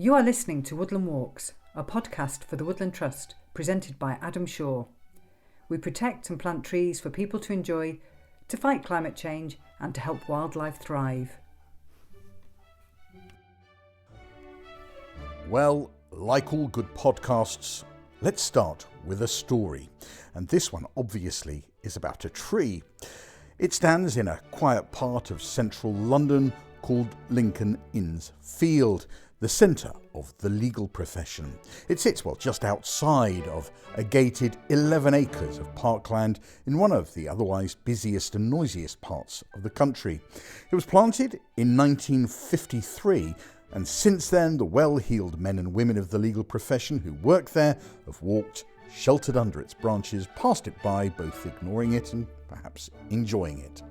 You are listening to Woodland Walks, a podcast for the Woodland Trust, presented by Adam Shaw. We protect and plant trees for people to enjoy, to fight climate change and to help wildlife thrive. Well, like all good podcasts, let's start with a story. And this one obviously is about a tree. It stands in a quiet part of central London called Lincoln Inn's Field, the centre of the legal profession. It sits, just outside of a gated 11 acres of parkland in one of the otherwise busiest and noisiest parts of the country. It was planted in 1953, and since then the well-heeled men and women of the legal profession who work there have walked, sheltered under its branches, passed it by, both ignoring it and perhaps enjoying it.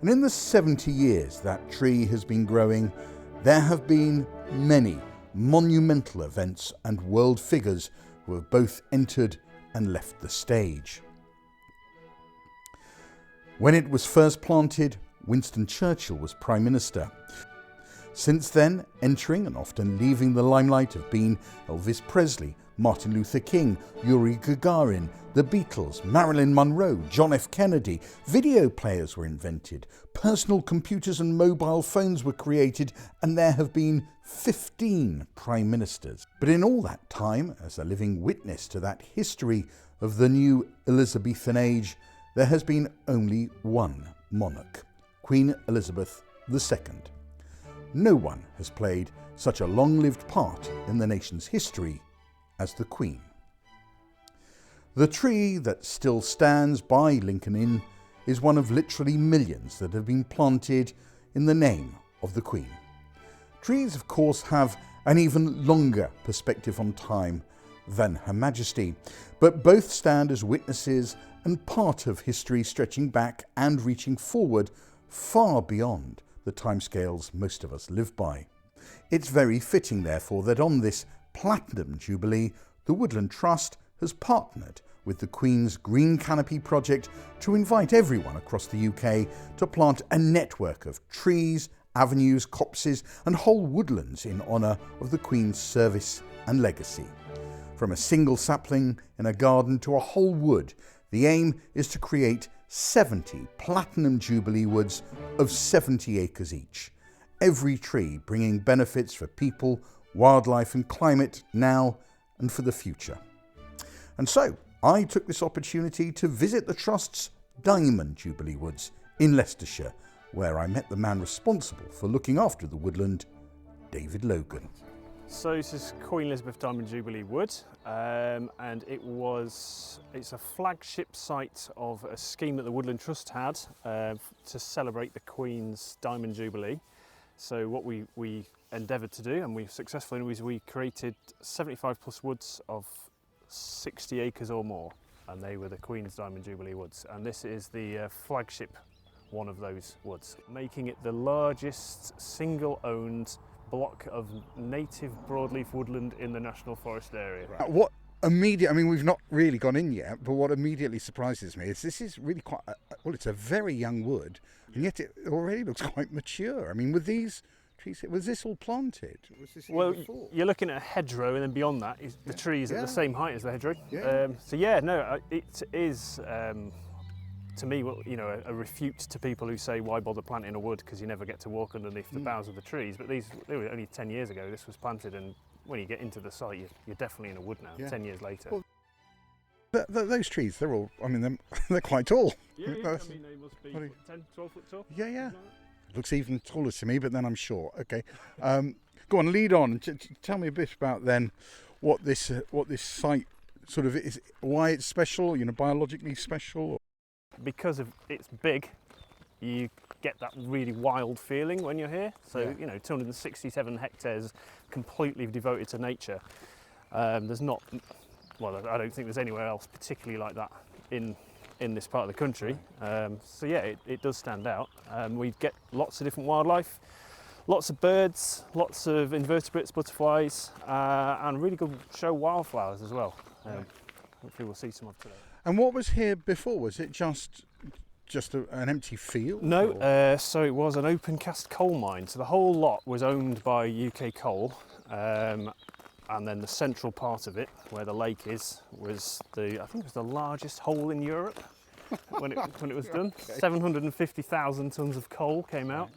And in the 70 years that tree has been growing, there have been many monumental events and world figures who have both entered and left the stage. When it was first planted, Winston Churchill was Prime Minister. Since then, entering and often leaving the limelight have been Elvis Presley, Martin Luther King, Yuri Gagarin, the Beatles, Marilyn Monroe, John F. Kennedy. Video players were invented, personal computers and mobile phones were created, and there have been 15 prime ministers. But in all that time, as a living witness to that history of the new Elizabethan age, there has been only one monarch, Queen Elizabeth II. No one has played such a long-lived part in the nation's history as the Queen. The tree that still stands by Lincoln Inn is one of literally millions that have been planted in the name of the Queen. Trees, of course, have an even longer perspective on time than Her Majesty, but both stand as witnesses and part of history stretching back and reaching forward far beyond the timescales most of us live by. It's very fitting, therefore, that on this Platinum Jubilee, the Woodland Trust has partnered with the Queen's Green Canopy project to invite everyone across the UK to plant a network of trees, avenues, copses and whole woodlands in honour of the Queen's service and legacy. From a single sapling in a garden to a whole wood, the aim is to create 70 Platinum Jubilee woods of 70 acres each, every tree bringing benefits for people, wildlife and climate now and for the future. And so I took this opportunity to visit the Trust's Diamond Jubilee Woods in Leicestershire, where I met the man responsible for looking after the woodland, David Logan. So this is Queen Elizabeth Diamond Jubilee Wood, and it's a flagship site of a scheme that the Woodland Trust had to celebrate the Queen's Diamond Jubilee. So what we endeavoured to do, and we successfully, was we created 75 plus woods of 60 acres or more, and they were the Queen's Diamond Jubilee Woods, and this is the flagship one of those woods, making it the largest single owned block of native broadleaf woodland in the National Forest area. We've not really gone in yet, but what immediately surprises me is this is really quite, it's a very young wood, and yet it already looks quite mature. I mean, with these trees, was this all planted? You're looking at a hedgerow, and then beyond that is the trees at the same height as the hedgerow. It is, to me, a refute to people who say, why bother planting a wood because you never get to walk underneath the boughs of the trees. But they were only 10 years ago this was planted, and when you get into the site, you're definitely in a wood now, 10 years later. Well, those trees, they're all, they're quite tall. Yeah, they must be 10, 12 foot tall. Yeah. Looks even taller to me, but then I'm sure. Okay. Go on, lead on. Tell me a bit about then what this site sort of is, why it's special, biologically special. Because it's big, you get that really wild feeling when you're here. So, 267 hectares completely devoted to nature. There's not, I don't think there's anywhere else particularly like that in this part of the country. It does stand out. We get lots of different wildlife, lots of birds, lots of invertebrates, butterflies, and really good show wildflowers as well. Hopefully we'll see some of today. And what was here before? Was it just an empty field? No, so it was an open cast coal mine. So the whole lot was owned by UK Coal, and then the central part of it, where the lake is, was I think it was the largest hole in Europe when it was done. Okay. 750,000 tonnes of coal came out.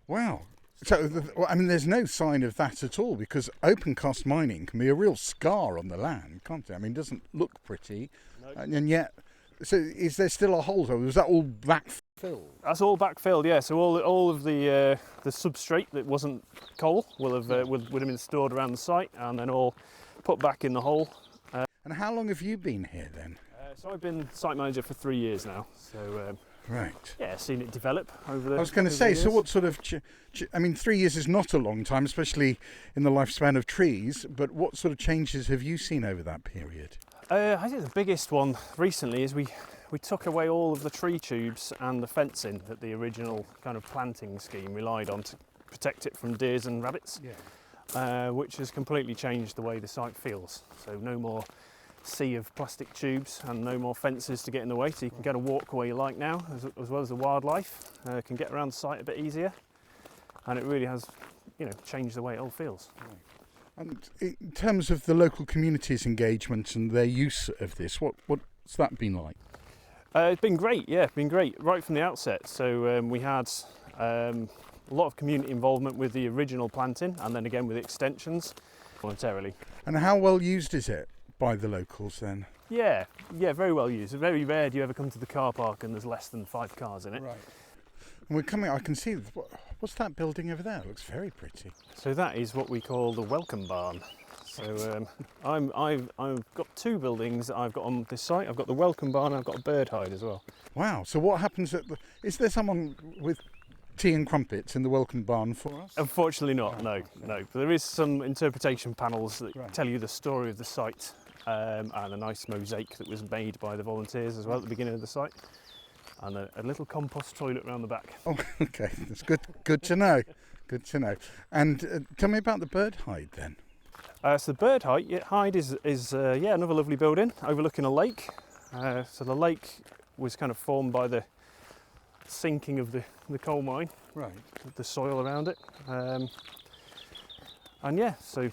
Wow. So, I mean, there's no sign of that at all, because open cast mining can be a real scar on the land, can't it? I mean, it doesn't look pretty, no. And yet, so is there still a hole? Or was that all backfilled? That's all backfilled, yeah. So all of the substrate that wasn't coal would have been stored around the site, and then all put back in the hole. And how long have you been here then? So I've been site manager for 3 years now. So. Right. Yeah, seen it develop over the. I was going to say, so what sort of? I mean, 3 years is not a long time, especially in the lifespan of trees. But what sort of changes have you seen over that period? I think the biggest one recently is we took away all of the tree tubes and the fencing that the original kind of planting scheme relied on to protect it from deers and rabbits. Yeah. Which has completely changed the way the site feels. So no more sea of plastic tubes and no more fences to get in the way, so you can get a walk where you like now, as well as the wildlife can get around the site a bit easier, and it really has, changed the way it all feels. Right. And in terms of the local community's engagement and their use of this, what's that been like? It's been great, yeah, been great right from the outset. So we had a lot of community involvement with the original planting, and then again with the extensions voluntarily. And how well used is it by the locals then? Yeah, very well used. It's very rare do you ever come to the car park and there's less than 5 cars in it. Right. And we're coming, I can see, what's that building over there? It looks very pretty. So that is what we call the welcome barn. So I've got 2 buildings that I've got on this site. I've got the welcome barn and I've got a bird hide as well. Wow, so what happens is there someone with tea and crumpets in the welcome barn for us? Unfortunately not, no. But there is some interpretation panels that tell you the story of the site. And a nice mosaic that was made by the volunteers as well at the beginning of the site, and a little compost toilet around the back. Oh, okay, that's good to know. Good to know. And tell me about the bird hide then. So the bird hide is another lovely building overlooking a lake. So the lake was kind of formed by the sinking of the coal mine, right? The soil around it, and yeah, so.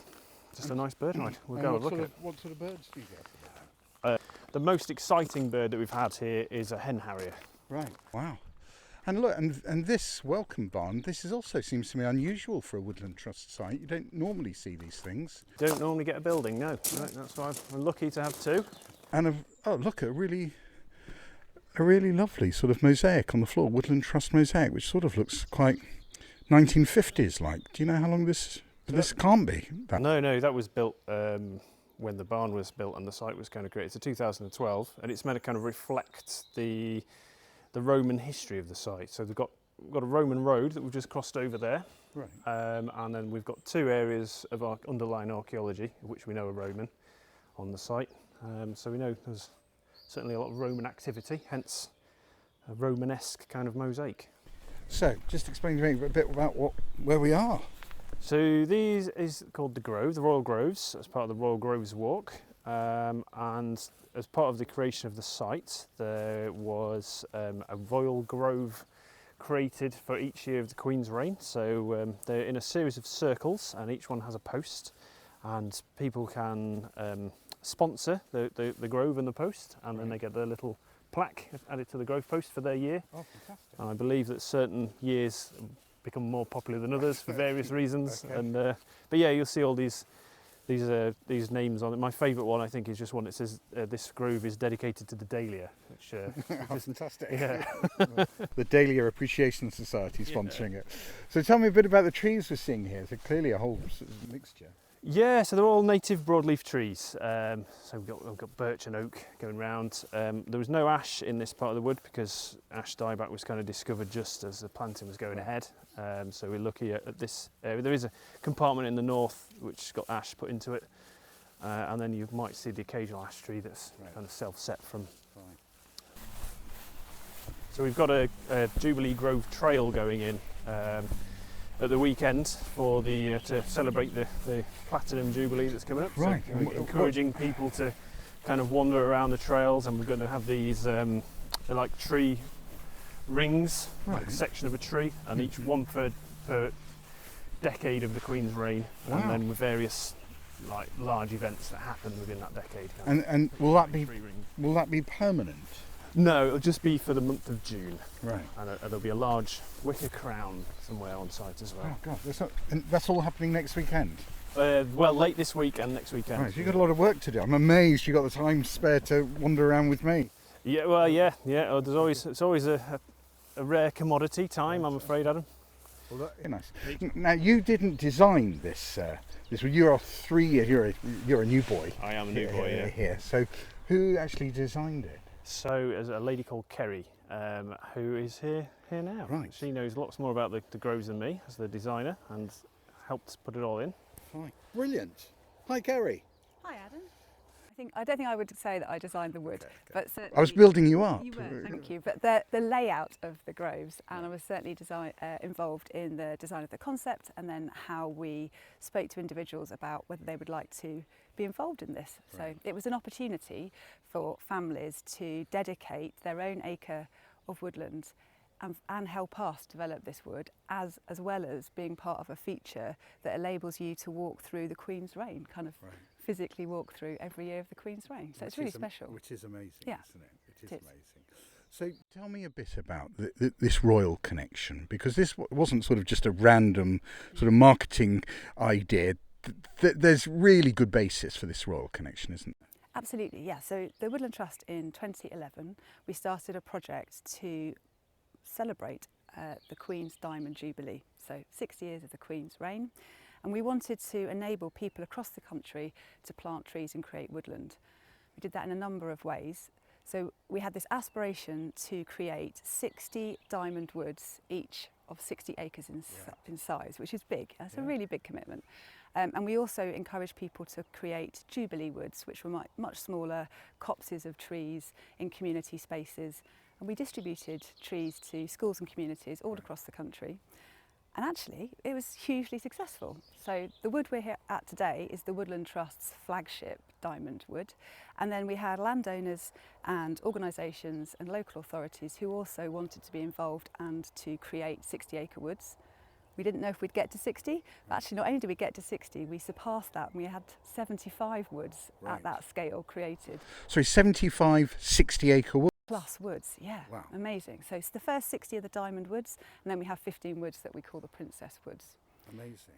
Just a nice bird hide. We'll go and look at it. What sort of birds do you get? The most exciting bird that we've had here is a hen harrier. Right. Wow. And look, and this welcome barn, this also seems to me unusual for a Woodland Trust site. You don't normally see these things. Don't normally get a building, no. That's why I'm lucky to have 2. And look, a really lovely sort of mosaic on the floor, Woodland Trust mosaic, which sort of looks quite 1950s like. Do you know how long this? But this can't be. No, that was built when the barn was built and the site was kind of created. So 2012, and it's meant to kind of reflect the Roman history of the site. So we've got a Roman road that we've just crossed over there, right? And then we've got 2 areas of our underlying archaeology, which we know are Roman, on the site. So we know there's certainly a lot of Roman activity, hence a Romanesque kind of mosaic. So just explain to me a bit about where we are. So these is called the Grove, the Royal Groves, as part of the Royal Groves Walk, and as part of the creation of the site there was a Royal Grove created for each year of the Queen's reign. So they're in a series of circles and each one has a post, and people can sponsor the grove and the post, and then they get their little plaque added to the grove post for their year. Oh, fantastic. And I believe that certain years become more popular than others for various reasons. Okay. And but yeah, you'll see all these names on it. My favourite one, I think, is just one that says this grove is dedicated to the Dahlia, which fantastic. Yeah. The Dahlia Appreciation Society sponsoring it. So tell me a bit about the trees we're seeing here. So clearly a whole sort of mixture. Yeah, so they're all native broadleaf trees. So we've got birch and oak going round. There was no ash in this part of the wood because ash dieback was kind of discovered just as the planting was going ahead. So we're lucky at this area. There is a compartment in the north which got ash put into it, and then you might see the occasional ash tree that's kind of self-set from. Right. So we've got a Jubilee Grove trail going in at the weekend for to celebrate the Platinum Jubilee that's coming up. Right. So encouraging people to kind of wander around the trails, and we're going to have these they're like tree rings, like a section of a tree, and each one per decade of the Queen's reign, Wow. and then with various like large events that happen within that decade. And will that be permanent? No, it'll just be for the month of June, Right. and there'll be a large wicker crown somewhere on site as well. Oh God, and that's all happening next weekend. Well, late this week and next weekend. Right, so you've got a lot of work to do. I'm amazed you got the time spare to wander around with me. Yeah, well, yeah. Oh, it's always a rare commodity, time, I'm afraid, Adam. Well, very nice. Now you didn't design this. You're 3 years. You're a new boy. I am a new boy. Yeah. Here. So, who actually designed it? So, there's a lady called Kerry, who is here now. Right. She knows lots more about the groves than me as the designer, and helped put it all in. Fine. Brilliant. Hi, Kerry. Hi, Adam. I don't think I would say that I designed the wood, but I was building you up. You were, thank you. But the layout of the groves, and I was certainly involved in the design of the concept, and then how we spoke to individuals about whether they would like to be involved in this. Right. So it was an opportunity for families to dedicate their own acre of woodland and help us develop this wood, as well as being part of a feature that enables you to walk through the Queen's Reign, kind of physically walk through every year of the Queen's Reign. So it's really special. Which is amazing, Yeah. isn't it? It is amazing. So tell me a bit about this royal connection, because this wasn't sort of just a random sort of marketing idea. There's really good basis for this royal connection, isn't there? Absolutely, yeah. So the Woodland Trust in 2011, we started a project to celebrate the Queen's Diamond Jubilee, so 60 years of the Queen's reign, and we wanted to enable people across the country to plant trees and create woodland. We did that in a number of ways. So we had this aspiration to create 60 diamond woods, each of 60 acres in size, which is big. That's a really big commitment. And we also encouraged people to create Jubilee woods, which were much smaller copses of trees in community spaces. And we distributed trees to schools and communities all across the country. And actually, it was hugely successful. So the wood we're here at today is the Woodland Trust's flagship diamond wood. And then we had landowners and organisations and local authorities who also wanted to be involved and to create 60-acre woods. We didn't know if we'd get to 60, but actually not only did we get to 60, we surpassed that, and we had 75 woods at that scale created. So 75 60-acre woods? Plus woods, yeah. Wow. Amazing. So it's the first 60 of the diamond woods, and then we have 15 woods that we call the princess woods. Amazing.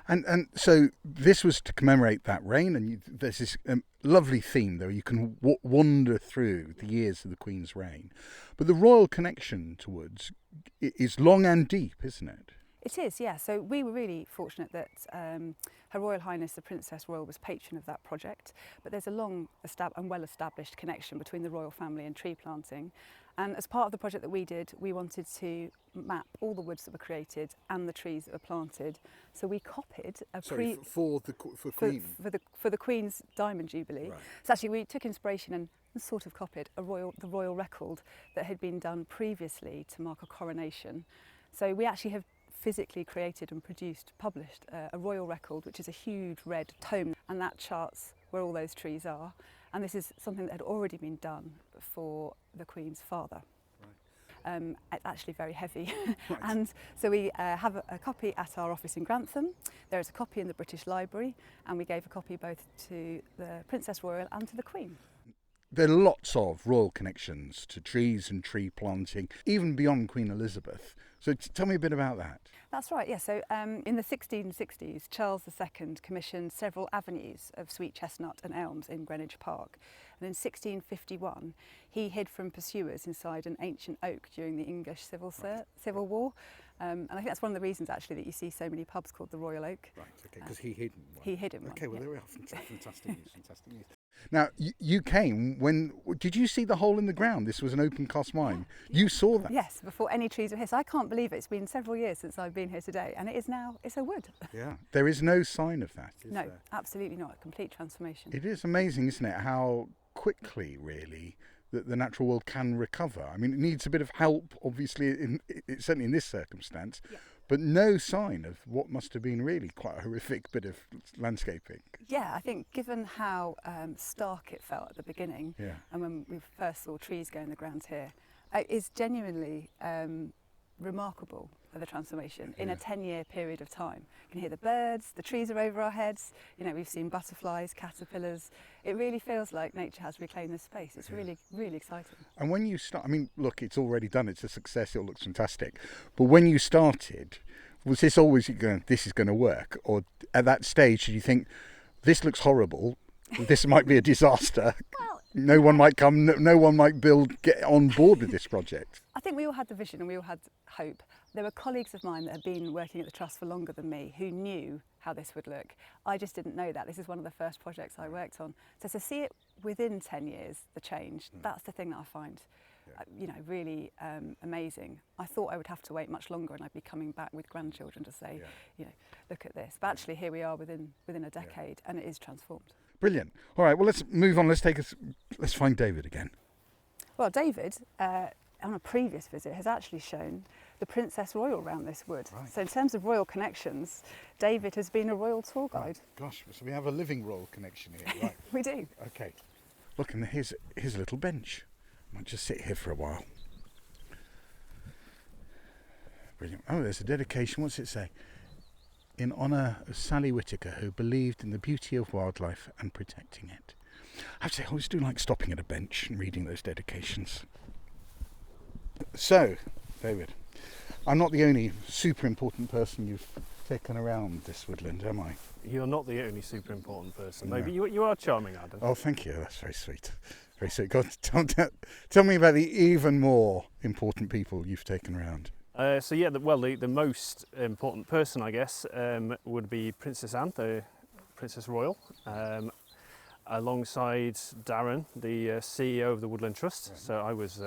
And so this was to commemorate that reign, and there's this lovely theme though. You can wander through the years of the Queen's reign, but the royal connection to woods is long and deep, isn't it? It is, yeah. So we were really fortunate that Her Royal Highness the Princess Royal was patron of that project, but there's a long and well-established connection between the royal family and tree planting. And as part of the project that we did, we wanted to map all the woods that were created and the trees that were planted. So we copied for Queen? For the Queen's Diamond Jubilee. Right. So actually we took inspiration and sort of copied the royal record that had been done previously to mark a coronation. So we actually have physically created and published a royal record, which is a huge red tome, and that charts where all those trees are. And this is something that had already been done for the Queen's father. Right. It's actually very heavy. Right. And so we have a copy at our office in Grantham. There is a copy in the British Library, and we gave a copy both to the Princess Royal and to the Queen. There are lots of royal connections to trees and tree planting, even beyond Queen Elizabeth. So tell me a bit about that. That's right, yeah. So in the 1660s, Charles II commissioned several avenues of sweet chestnut and elms in Greenwich Park. And in 1651, he hid from pursuers inside an ancient oak during the English Civil War. And I think that's one of the reasons, actually, that you see so many pubs called the Royal Oak. Right, okay, because he hid in one. He hid in one. Okay, well, there we are. Fantastic news, fantastic news. Now, you came did you see the hole in the ground? This was an open cast mine. You saw that? Yes, before any trees were here. So I can't believe it. It's been several years since I've been here today, and it's a wood. Yeah, there is no sign of that, is no, there? absolutely not. A complete transformation. It is amazing, isn't it, how quickly, really, that the natural world can recover. I mean, it needs a bit of help, obviously, certainly in this circumstance, but no sign of what must have been really quite a horrific bit of landscaping. Yeah, I think given how stark it felt at the beginning, and when we first saw trees go in the ground here, it's genuinely remarkable, the transformation in a 10-year period of time. You can hear the birds, the trees are over our heads, you know, we've seen butterflies, caterpillars. It really feels like nature has reclaimed this space. It's really, really exciting. And when you start, I mean, look, it's already done, it's a success, it looks fantastic. But when you started, was this always going, this is going to work? Or at that stage, did you think, this looks horrible, this might be a disaster? No one might come, no one might get on board with this project. I think we all had the vision and we all had hope. There were colleagues of mine that had been working at the Trust for longer than me who knew how this would look. I just didn't know that. This is one of the first projects I worked on. So to see it within 10 years, the change, that's the thing that I find you know, really amazing. I thought I would have to wait much longer and I'd be coming back with grandchildren to say, you know, look at this. But actually here we are within a decade and it is transformed. Brilliant. All right, well, let's move on. Let's find David again. Well, David, on a previous visit, has actually shown the Princess Royal round this wood. Right. So in terms of royal connections, David has been a royal tour guide. Right. Gosh, so we have a living royal connection here, right? We do. Okay. Look, and here's a little bench. I might just sit here for a while. Brilliant. Oh, there's a dedication. What's it say? In honour of Sally Whittaker, who believed in the beauty of wildlife and protecting it. I have to say, I always do like stopping at a bench and reading those dedications. So, David, I'm not the only super important person you've taken around this woodland, am I? You're not the only super important person. No. Maybe you are charming, Adam. Oh, thank you. That's very sweet. Very sweet. God, tell me about the even more important people you've taken around. So yeah, the most important person, I guess, would be Princess Anne, the Princess Royal, alongside Darren, the CEO of the Woodland Trust. Right. So I was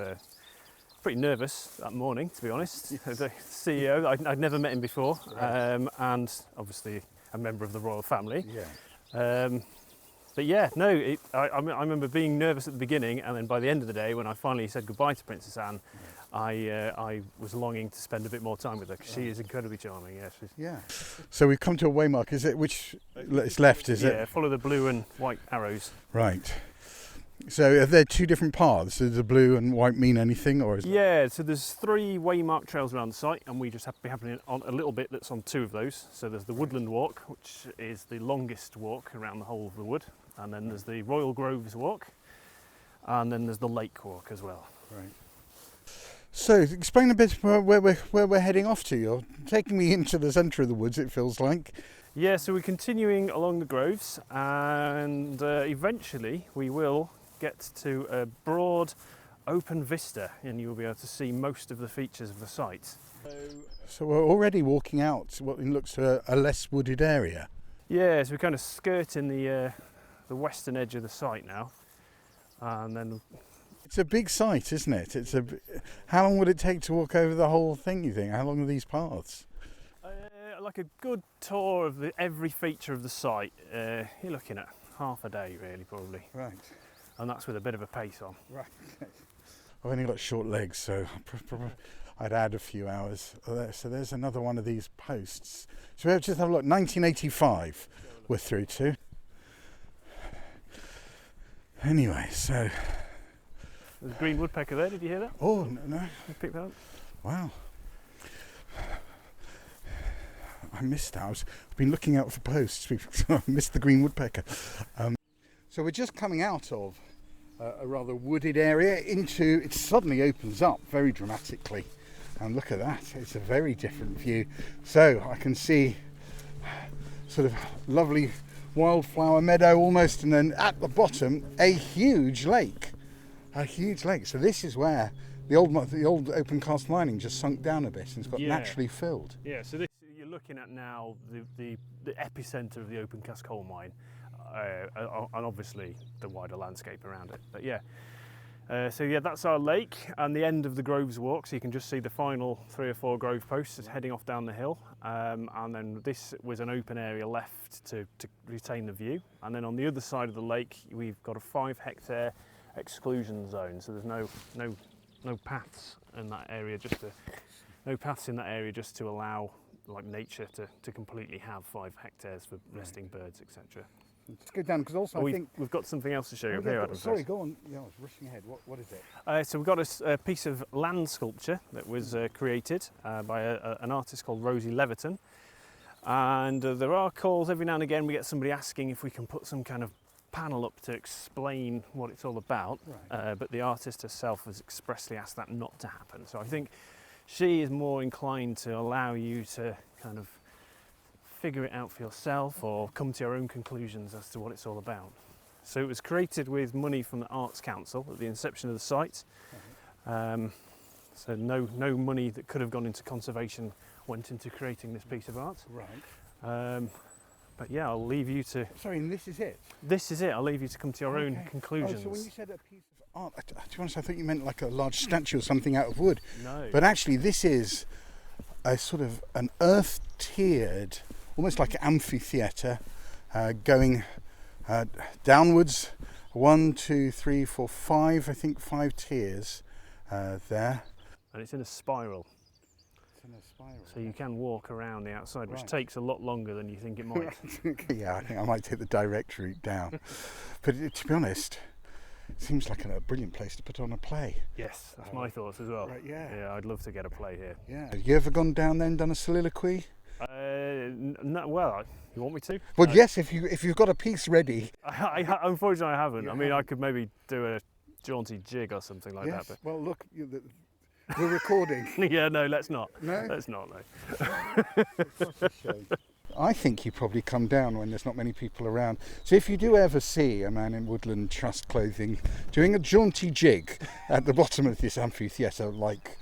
pretty nervous that morning, to be honest. Yes. The CEO, I'd never met him before, right. And obviously a member of the royal family. Yeah. But yeah, no, I remember being nervous at the beginning, and then by the end of the day, when I finally said goodbye to Princess Anne, I was longing to spend a bit more time with her because she is incredibly charming. Yeah. So we've come to a waymark. Is it which it's left? Is it? Yeah. Follow the blue and white arrows. Right. So are there two different paths? Does the blue and white mean anything, or is Yeah. So there's 3 waymark trails around the site, and we just have to be happening on a little bit that's on 2 of those. So there's the Woodland Walk, which is the longest walk around the whole of the wood, and then there's the Royal Groves Walk, and then there's the Lake Walk as well. Right. So, explain a bit where we're heading off to. You're taking me into the centre of the woods, it feels like. Yeah, so we're continuing along the groves, and eventually we will get to a broad, open vista, and you'll be able to see most of the features of the site. So we're already walking out what looks to a less wooded area. Yeah, so we're kind of skirting the western edge of the site now, and then. It's a big site, isn't it? How long would it take to walk over the whole thing, you think? How long are these paths? Like a good tour of every feature of the site, you're looking at half a day really, probably. Right. And that's with a bit of a pace on. Right. I've only got short legs, so I'd add a few hours. So there's another one of these posts. So we'll just have a look. 1985 we're through to. Anyway, so... There's a green woodpecker there, did you hear that? Oh, no. You picked that up? Wow. I missed that. I've been looking out for posts. I missed the green woodpecker. So we're just coming out of a rather wooded area into... It suddenly opens up very dramatically. And look at that. It's a very different view. So I can see sort of lovely wildflower meadow almost, and then at the bottom, a huge lake. A huge lake. So this is where the old open cast mining just sunk down a bit and it's got naturally filled. Yeah, so this you're looking at now the epicentre of the open cast coal mine, and obviously the wider landscape around it. But yeah, so yeah, that's our lake and the end of the Groves Walk. So you can just see the final 3 or 4 grove posts heading off down the hill, and then this was an open area left to retain the view. And then on the other side of the lake, we've got a 5-hectare exclusion zone, so there's no paths in that area, just to allow like nature to completely have 5 hectares for nesting birds, etc. Let's go down, because also I think... We've got something else to show you up here, Adam. Sorry, go on. Yeah, I was rushing ahead. What is it? So we've got a piece of land sculpture that was created by an artist called Rosie Leverton. And there are calls every now and again, we get somebody asking if we can put some kind of panel up to explain what it's all about. Right. But the artist herself has expressly asked that not to happen. So I think she is more inclined to allow you to kind of figure it out for yourself or come to your own conclusions as to what it's all about. So it was created with money from the Arts Council at the inception of the site. So no money that could have gone into conservation went into creating this piece of art. Right. But yeah, I'll leave you to... Sorry, and this is it? This is it. I'll leave you to come to your own conclusions. Oh, so when you said a piece of art, to be honest, I thought you meant like a large statue or something out of wood. No. But actually this is a sort of an earth-tiered, almost like an amphitheatre, going downwards. 1, 2, 3, 4, 5, I think 5 tiers there. And it's in a spiral. It's in a spiral. So you can walk around the outside, which takes a lot longer than you think it might. Yeah, I think I might take the direct route down. But to be honest, it seems like a brilliant place to put on a play. Yes, that's my thoughts as well. Right, yeah. Yeah, I'd love to get a play here. Yeah. Have you ever gone down there and done a soliloquy? No, well, you want me to? Well, yes, if you've got a piece ready. Unfortunately, I haven't. You I mean, I could maybe do a jaunty jig or something like that. But Well, look, we're recording. yeah, no, let's not. No? Let's not, no. Such a shame. I think you probably come down when there's not many people around. So if you do ever see a man in Woodland Trust clothing doing a jaunty jig at the bottom of this amphitheatre-like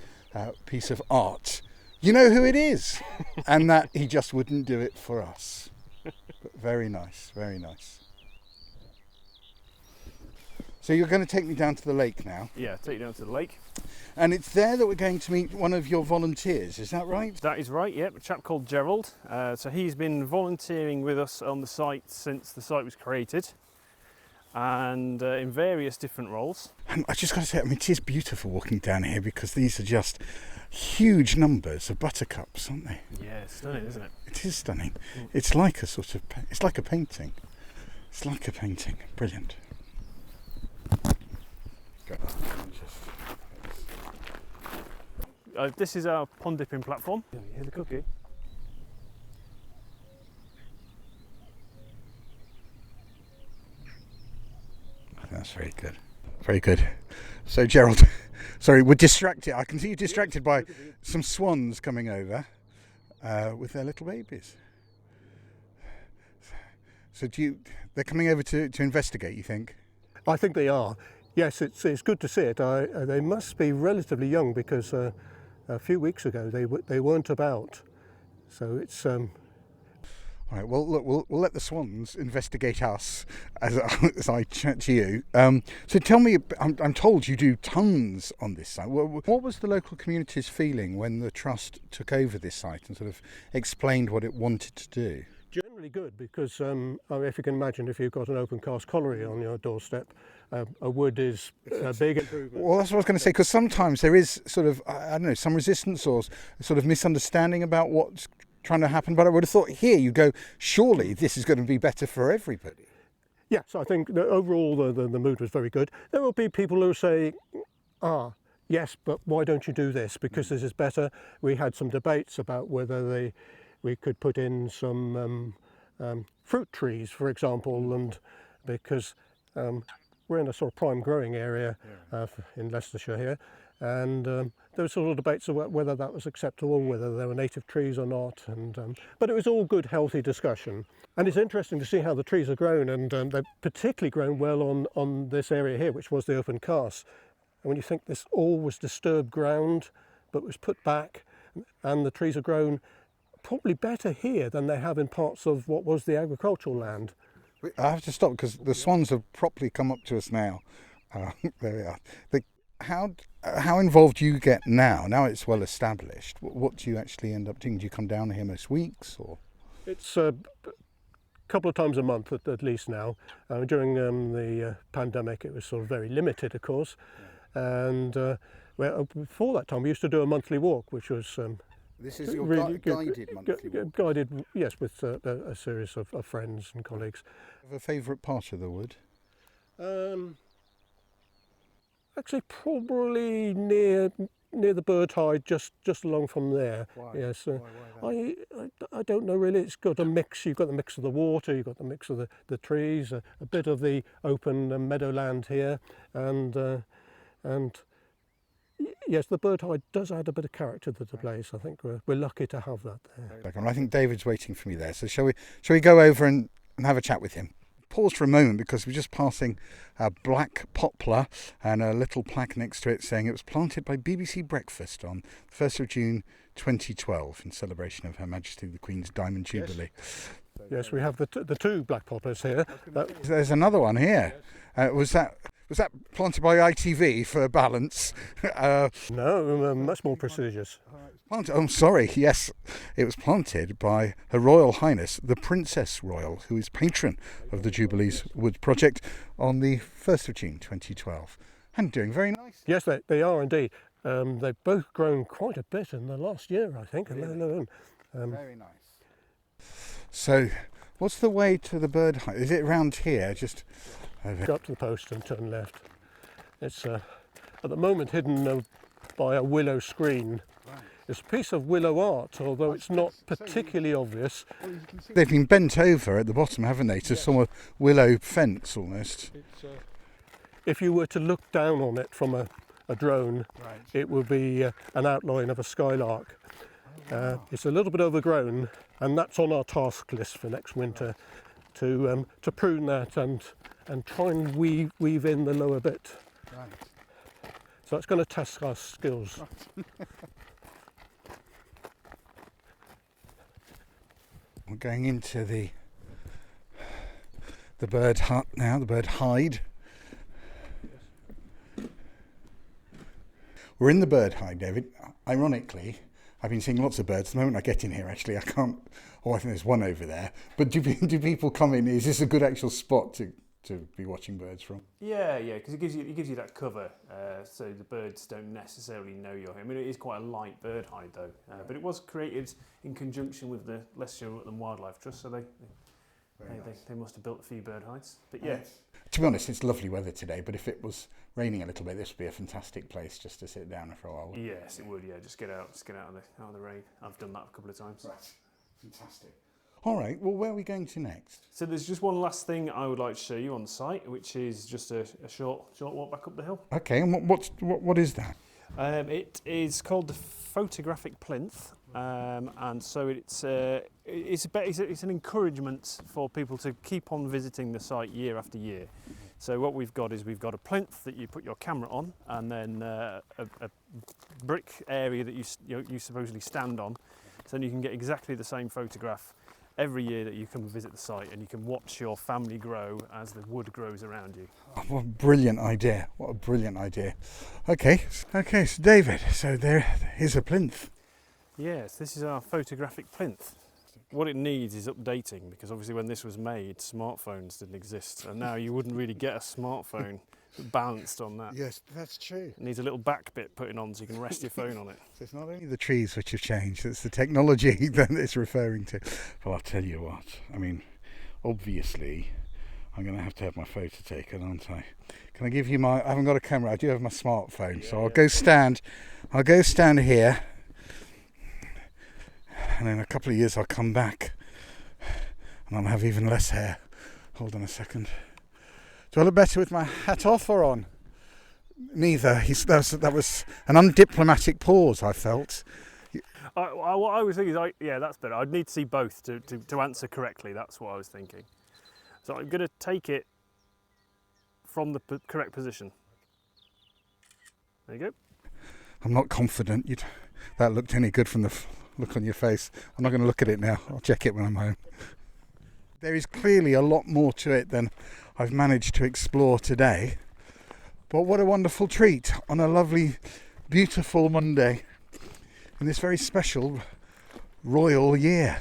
piece of art, you know who it is, and that he just wouldn't do it for us. But very nice, very nice. So you're going to take me down to the lake now? Yeah, take you down to the lake. And it's there that we're going to meet one of your volunteers, is that right? That is right, yeah, a chap called Gerald. So he's been volunteering with us on the site since the site was created, and in various different roles. And I just got to say, I mean, it is beautiful walking down here, because these are just huge numbers of buttercups, aren't they? Yeah, it's stunning, isn't it? It is stunning. It's like a sort of, it's like a painting. It's like a painting. Brilliant. This is our pond dipping platform. You hear the cookie? That's very good. Very good. So Gerald, sorry, we're distracted. I can see you distracted by some swans coming over with their little babies. So they're coming over to investigate, you think? I think they are. Yes, it's good to see it. They must be relatively young, because a few weeks ago they weren't about. So it's... All right. Well, look, we'll let the swans investigate us as I chat to you. So tell me, I'm told you do tons on this site. What was the local community's feeling when the trust took over this site and sort of explained what it wanted to do? Generally good, because I mean, if you can imagine, if you've got an open cast colliery on your doorstep, a wood is a big improvement. Well, that's what I was going to say, because sometimes there is sort of, I don't know, some resistance or sort of misunderstanding about what's trying to happen. But I would have thought here you go, surely this is going to be better for everybody. Yes, I think that overall the mood was very good. There will be people who say, yes, but why don't you do this? Because this is better. We had some debates about whether we could put in some fruit trees, for example, and because we're in a sort of prime growing area in Leicestershire here, and there were sort of debates about whether that was acceptable, whether they were native trees or not, and but it was all good, healthy discussion. And it's interesting to see how the trees have grown, and they've particularly grown well on this area here, which was the open cast. And when you think this all was disturbed ground, but was put back, and the trees have grown probably better here than they have in parts of what was the agricultural land. I have to stop because the swans have properly come up to us now. There we are. How involved do you get now? Now it's well established. What do you actually end up doing? Do you come down here most weeks, or? It's a couple of times a month at least now. During the pandemic, it was sort of very limited, of course. And well, before that time, we used to do a monthly walk, which was This is your Really good. guided monthly walk. Guided, yes, with a series of friends and colleagues. Have a favourite part of the wood? Actually, probably near the bird hide, just along from there. Why? Yes, Why I don't know really. It's got a mix. You've got the mix of the water, you've got the mix of the trees, a bit of the open meadowland here, and yes, the bird hide does add a bit of character to the place. I think we're lucky to have that there. I think David's waiting for me there. So shall we go over and have a chat with him? Pause for a moment because we're just passing a black poplar and a little plaque next to it saying it was planted by BBC Breakfast on the 1st of June 2012 in celebration of Her Majesty the Queen's Diamond Jubilee. Yes, we have the two black poplars here. There's another one here. Was that planted by ITV for balance? No, much more prestigious. Oh, sorry. Yes, it was planted by Her Royal Highness, the Princess Royal, who is patron of the Jubilee's Wood Project, on the 1st of June 2012. And doing very nice. Yes, they are indeed. They've both grown quite a bit in the last year, I think. Really? Very nice. So, what's the way to the bird hide? Is it around here? Just over. Go up to the post and turn left. It's at the moment hidden by a willow screen. Right. It's a piece of willow art, although it's not particularly obvious. They've been bent over at the bottom, haven't they, to some willow fence almost. If you were to look down on it from a drone, Right. it would be an outline of a skylark. It's a little bit overgrown, and that's on our task list for next winter, to prune that and try and weave in the lower bit. Right. So it's going to test our skills. We're going into the bird hut now, the bird hide. We're in the bird hide, David. Ironically, I've been seeing lots of birds. The moment I get in here, actually, I can't. Oh, I think there's one over there. But do people come in? Is this a good actual spot to be watching birds from? Yeah, because it gives you that cover, so the birds don't necessarily know you're here. I mean, it is quite a light bird hide though, but it was created in conjunction with the Leicestershire Woodland Wildlife Trust, so they must have built a few bird hides. But yeah. To be honest, it's lovely weather today, but if it was raining a little bit, this would be a fantastic place just to sit down for a while. Yes, it would. Yeah, just get out of the rain. I've done that a couple of times. Right, fantastic. All right, well, where are we going to next? So there's just one last thing I would like to show you on the site, which is just a short walk back up the hill. Okay, and what is that? It is called the photographic plinth, and so it's an encouragement for people to keep on visiting the site year after year. So what we've got is a plinth that you put your camera on, and then a brick area that you supposedly stand on, so then you can get exactly the same photograph every year that you come and visit the site, and you can watch your family grow as the wood grows around you. Oh, what a brilliant idea. What a brilliant idea. Okay, so David, so there is a plinth. Yes, this is our photographic plinth. What it needs is updating, because obviously when this was made, smartphones didn't exist, and now you wouldn't really get a smartphone balanced on that. Yes, that's true. It needs a little back bit putting on so you can rest your phone on it. So it's not only the trees which have changed, it's the technology that it's referring to. Well, I'll tell you what, I mean, obviously, I'm going to have my photo taken, aren't I? Can I give you I haven't got a camera, I do have my smartphone, so I'll go stand here, and in a couple of years I'll come back, and I'll have even less hair. Hold on a second. Do I look better with my hat off or on? Neither. That was an undiplomatic pause, I felt. What I was thinking is, that's better. I'd need to see both to answer correctly. That's what I was thinking. So I'm going to take it from the correct position. There you go. I'm not confident that looked any good from the look on your face. I'm not going to look at it now. I'll check it when I'm home. There is clearly a lot more to it than I've managed to explore today. But what a wonderful treat on a lovely, beautiful Monday in this very special royal year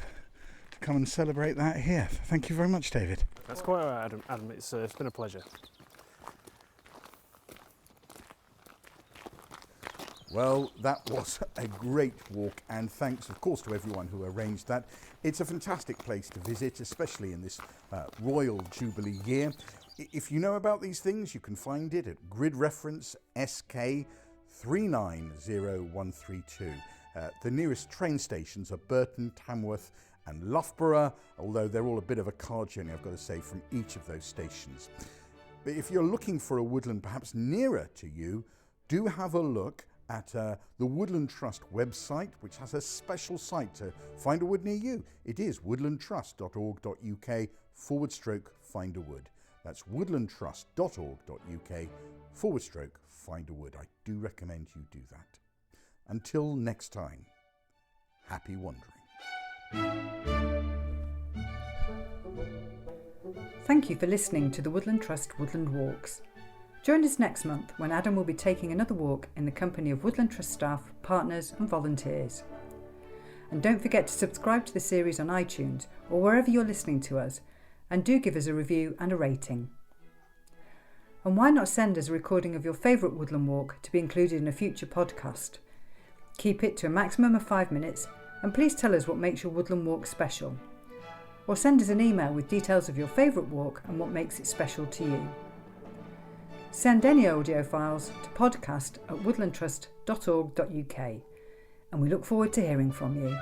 to come and celebrate that here. Thank you very much, David. That's quite all right, Adam. It's been a pleasure. Well, that was a great walk, and thanks, of course, to everyone who arranged that. It's a fantastic place to visit, especially in this Royal Jubilee year. If you know about these things, you can find it at grid reference SK 390132. The nearest train stations are Burton, Tamworth and Loughborough, although they're all a bit of a car journey, I've got to say, from each of those stations. But if you're looking for a woodland perhaps nearer to you, do have a look at the Woodland Trust website, which has a special site to find a wood near you. It is woodlandtrust.org.uk/find a wood. That's woodlandtrust.org.uk/find a wood. I do recommend you do that. Until next time, happy wandering. Thank you for listening to the Woodland Trust Woodland Walks. Join us next month when Adam will be taking another walk in the company of Woodland Trust staff, partners and volunteers. And don't forget to subscribe to the series on iTunes or wherever you're listening to us, and do give us a review and a rating. And why not send us a recording of your favourite woodland walk to be included in a future podcast? Keep it to a maximum of 5 minutes, and please tell us what makes your woodland walk special. Or send us an email with details of your favourite walk and what makes it special to you. Send any audio files to podcast@woodlandtrust.org.uk, and we look forward to hearing from you.